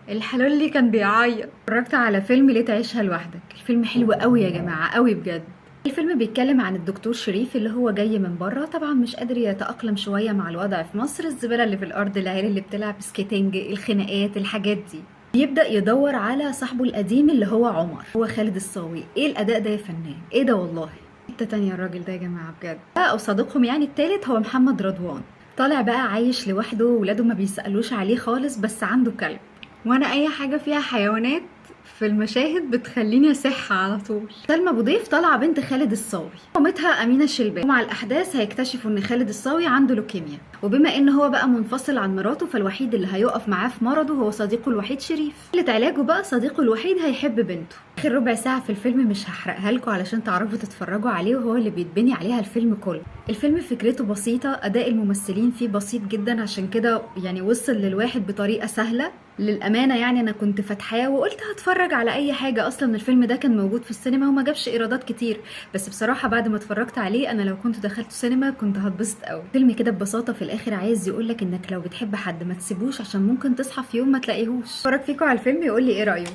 الحلال اللي كان بيعيط. اتفرجت على فيلم ليه تعيشها لوحدك. الفيلم حلو قوي يا جماعة، قوي بجد. الفيلم بيتكلم عن الدكتور شريف اللي هو جاي من بره، طبعا مش قادر يتأقلم شوية مع الوضع في مصر، الزبالة اللي في الأرض، العيال اللي بتلعب سكيتنج، الخناقات، الحاجات دي. بيبدأ يدور على صاحبه القديم اللي هو عمر، هو خالد الصاوي. ايه الأداء ده يا فنان، ايه ده والله. حتة تانية الراجل ده يا جماعة بجد. أو صديقهم يعني التالت هو محمد رضوان. طالع بقى عايش لوحده، ولاده ما بيسألوش عليه خالص، بس عنده كلب. وانا اي حاجة فيها حيوانات في المشاهد بتخليني اصح على طول. سلمى ابو ضيف طالعه بنت خالد الصاوي، مامتها امينه شلبان. ومع الاحداث هيكتشفوا ان خالد الصاوي عنده لوكيميا، وبما ان هو بقى منفصل عن مراته، فالوحيد اللي هيقف معاه في مرضه هو صديقه الوحيد شريف. قلة علاجه بقى صديقه الوحيد هيحب بنته. اخر ربع ساعه في الفيلم مش هحرقها لكم علشان تعرفوا تتفرجوا عليه، وهو اللي بيتبني عليها الفيلم كله. الفيلم فكرته بسيطة، أداء الممثلين فيه بسيط جدا، عشان كده يعني وصل للواحد بطريقة سهلة. للأمانة يعني أنا كنت فاتحاه وقلت هتفرج على أي حاجة، أصلا الفيلم ده كان موجود في السينما وما جابش إيرادات كتير. بس بصراحة بعد ما اتفرجت عليه أنا لو كنت دخلت سينما كنت هتبسط قوي. فيلم كده ببساطة في الآخر عايز يقولك إنك لو بتحب حد ما تسيبوش، عشان ممكن تصحى في يوم ما تلاقيهوش. اتفرج فيكم على الفيلم يقول لي إيه رأيه.